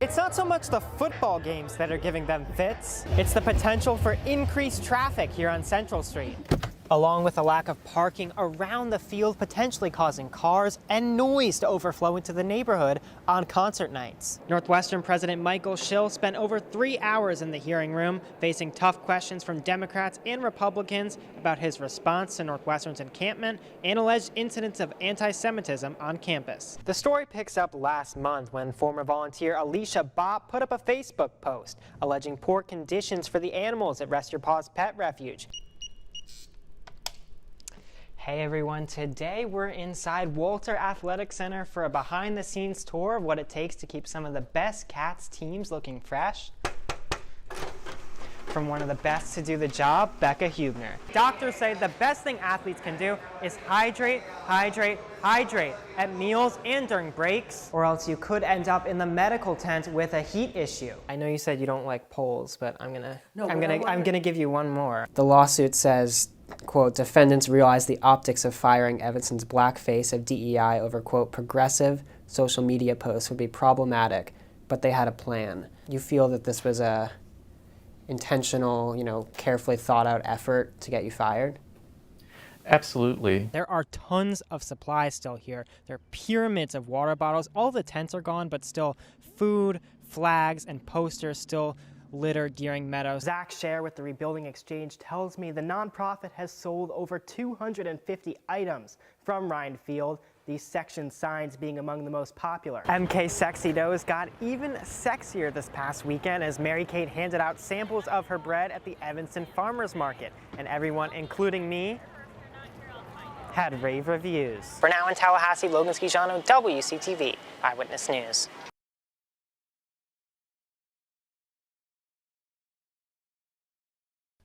It's not so much the football games that are giving them fits, it's the potential for increased traffic here on Central Street, along with a lack of parking around the field, potentially causing cars and noise to overflow into the neighborhood on concert nights. Northwestern President Michael Schill spent over 3 hours in the hearing room, facing tough questions from Democrats and Republicans about his response to Northwestern's encampment and alleged incidents of anti-Semitism on campus. The story picks up last month when former volunteer Alicia Bopp put up a Facebook post alleging poor conditions for the animals at Rest Your Paws Pet Refuge. Hey everyone, today we're inside Walter Athletic Center for a behind-the-scenes tour of what it takes to keep some of the best Cats teams looking fresh. From one of the best to do the job, Becca Hubner. Doctors say the best thing athletes can do is hydrate, hydrate, hydrate at meals and during breaks, or else you could end up in the medical tent with a heat issue. I know you said you don't like polls, but I'm gonna give you one more. The lawsuit says, quote, defendants realized the optics of firing Evanson's blackface of DEI over, quote, progressive social media posts would be problematic, but they had a plan. You feel that this was a intentional, carefully thought out effort to get you fired? Absolutely. There are tons of supplies still here. There are pyramids of water bottles. All the tents are gone, but still food, flags, and posters still litter Deering Meadows. Zach Scher with the Rebuilding Exchange tells me the nonprofit has sold over 250 items from Ryan Field, these section signs being among the most popular. MK Sexy Doughs got even sexier this past weekend as Mary-Kate handed out samples of her bread at the Evanston Farmers Market, and everyone, including me, had rave reviews. For now in Tallahassee, Logan Schiciano, WCTV Eyewitness News.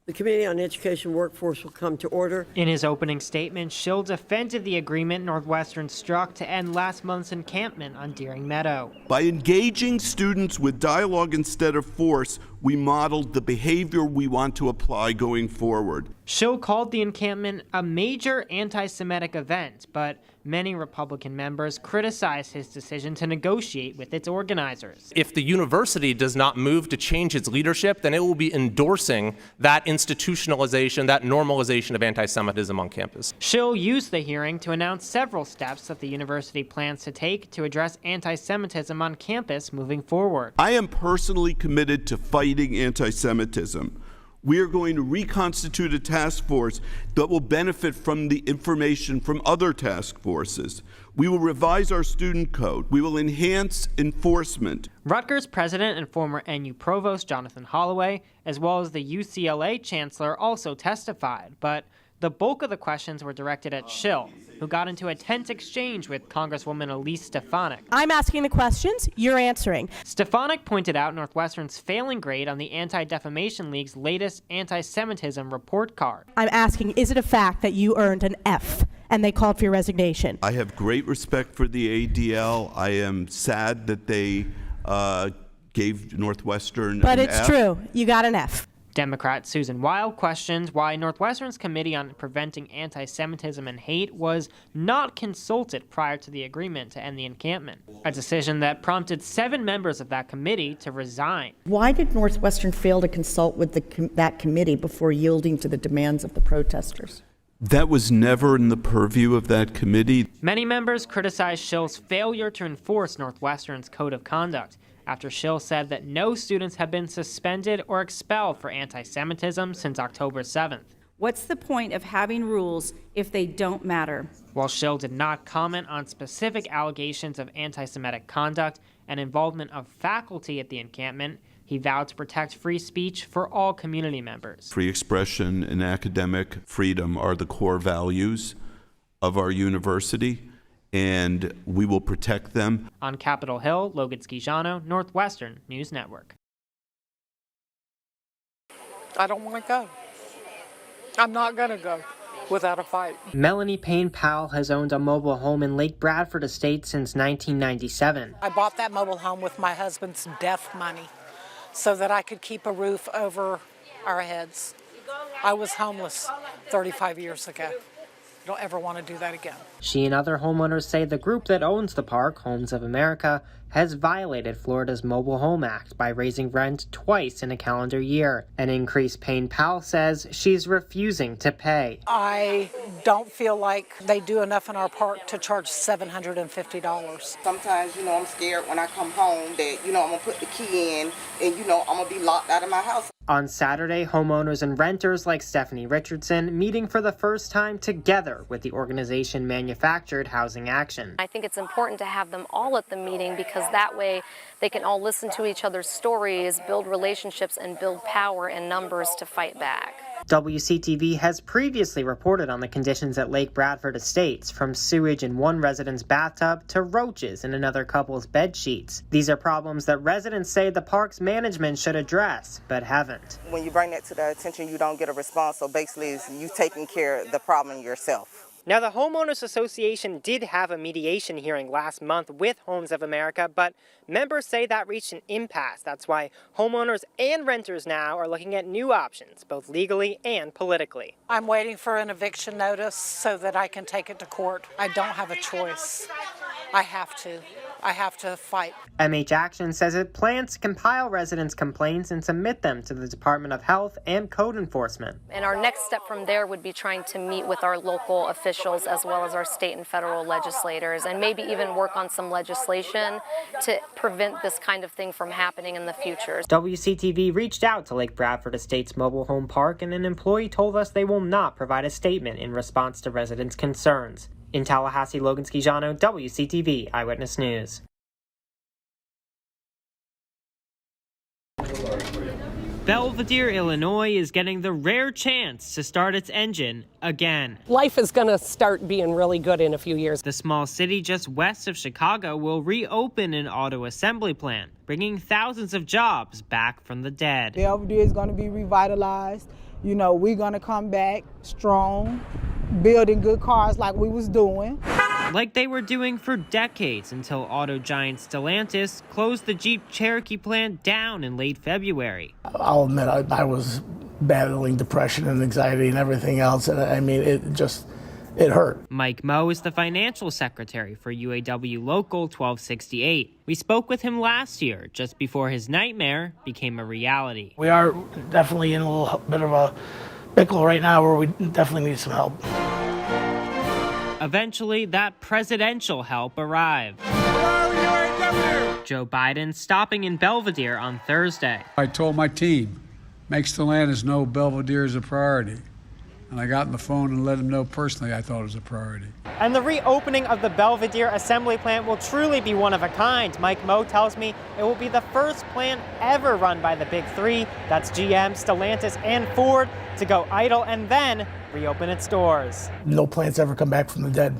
The Committee on Education Workforce will come to order. In his opening statement, Schill defended the agreement Northwestern struck to end last month's encampment on Deering Meadow. By engaging students with dialogue instead of force, we modeled the behavior we want to apply going forward. Schill called the encampment a major anti-Semitic event, but many Republican members criticized his decision to negotiate with its organizers. If the university does not move to change its leadership, then it will be endorsing that institutionalization, that normalization of anti-Semitism on campus. Schill used the hearing to announce several steps that the university plans to take to address anti-Semitism on campus moving forward. I am personally committed to fighting anti-Semitism. We are going to reconstitute a task force that will benefit from the information from other task forces. We will revise our student code. We will enhance enforcement. Rutgers president and former NU provost Jonathan Holloway, as well as the UCLA chancellor, also testified, but the bulk of the questions were directed at Schill, who got into a tense exchange with Congresswoman Elise Stefanik. I'm asking the questions, you're answering. Stefanik pointed out Northwestern's failing grade on the Anti-Defamation League's latest anti-Semitism report card. I'm asking, is it a fact that you earned an F and they called for your resignation? I have great respect for the ADL. I am sad that they gave Northwestern But an it's F. true, you got an F. Democrat Susan Wild questioned why Northwestern's Committee on Preventing Anti-Semitism and Hate was not consulted prior to the agreement to end the encampment, a decision that prompted 7 members of that committee to resign. Why did Northwestern fail to consult with that committee before yielding to the demands of the protesters? That was never in the purview of that committee. Many members criticized Schill's failure to enforce Northwestern's code of conduct, after Schill said that no students have been suspended or expelled for anti-Semitism since October 7th. What's the point of having rules if they don't matter? While Schill did not comment on specific allegations of anti-Semitic conduct and involvement of faculty at the encampment, he vowed to protect free speech for all community members. Free expression and academic freedom are the core values of our university, and we will protect them. On Capitol Hill, Logan Schiciano, Northwestern News Network. I don't want to go. I'm not going to go without a fight. Melanie Payne Powell has owned a mobile home in Lake Bradford Estate since 1997. I bought that mobile home with my husband's death money so that I could keep a roof over our heads. I was homeless 35 years ago. don't ever want to do that again. She and other homeowners say the group that owns the park, Homes of America, has violated Florida's Mobile Home Act by raising rent twice in a calendar year. An increased Payne Powell says she's refusing to pay. I don't feel like they do enough in our park to charge $750. Sometimes, I'm scared when I come home that, I'm going to put the key in and, I'm going to be locked out of my house. On Saturday, homeowners and renters like Stephanie Richardson meeting for the first time together with the organization Manufactured Housing Action. I think it's important to have them all at the meeting because that way they can all listen to each other's stories, build relationships, and build power and numbers to fight back. WCTV has previously reported on the conditions at Lake Bradford Estates, from sewage in one resident's bathtub to roaches in another couple's bed sheets. These are problems that residents say the park's management should address, but haven't. When you bring that to their attention, you don't get a response, so basically it's you taking care of the problem yourself. Now, the Homeowners Association did have a mediation hearing last month with Homes of America, but members say that reached an impasse. That's why homeowners and renters now are looking at new options, both legally and politically. I'm waiting for an eviction notice so that I can take it to court. I don't have a choice. I have to fight. MH Action says it plans to compile residents' complaints and submit them to the Department of Health and Code Enforcement. And our next step from there would be trying to meet with our local officials as well as our state and federal legislators, and maybe even work on some legislation to prevent this kind of thing from happening in the future. WCTV reached out to Lake Bradford Estates Mobile Home Park, and an employee told us they will not provide a statement in response to residents' concerns. In Tallahassee, Logan Schiciano, WCTV Eyewitness News. Belvidere, Illinois is getting the rare chance to start its engine again. Life is going to start being really good in a few years. The small city just west of Chicago will reopen an auto assembly plant, bringing thousands of jobs back from the dead. Belvidere is going to be revitalized. We're going to come back strong, building good cars like we was doing. Like they were doing for decades until auto giant Stellantis closed the Jeep Cherokee plant down in late February. I'll admit I was battling depression and anxiety and everything else, and it hurt. Mike Moe is the financial secretary for UAW Local 1268. We spoke with him last year, just before his nightmare became a reality. We are definitely in a little bit of a pickle right now where we definitely need some help. Eventually, that presidential help arrived. Joe Biden stopping in Belvidere on Thursday. I told my team, make Stellantis know Belvidere is a priority. And I got on the phone and let him know personally I thought it was a priority. And the reopening of the Belvidere assembly plant will truly be one of a kind. Mike Moe tells me it will be the first plant ever run by the big three, that's GM, Stellantis, and Ford, to go idle and then reopen its doors. No plants ever come back from the dead.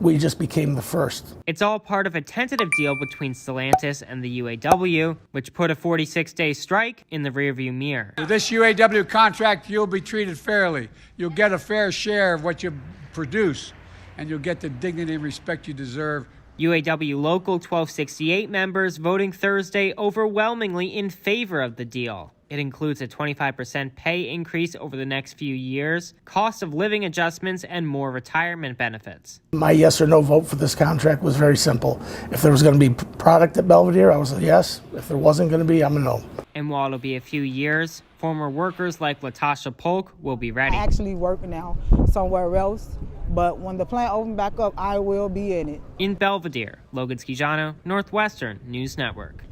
We just became the first. It's all part of a tentative deal between Stellantis and the UAW, which put a 46-day strike in the rearview mirror. With this UAW contract, you'll be treated fairly. You'll get a fair share of what you produce, and you'll get the dignity and respect you deserve. UAW Local 1268 members voting Thursday overwhelmingly in favor of the deal. It includes a 25% pay increase over the next few years, cost of living adjustments, and more retirement benefits. My yes or no vote for this contract was very simple. If there was going to be product at Belvidere, I was a yes. If there wasn't going to be, I'm a no. And while it'll be a few years, former workers like Latasha Polk will be ready. I actually work now somewhere else, but when the plant opens back up, I will be in it. In Belvidere, Logan Schiciano, Northwestern News Network.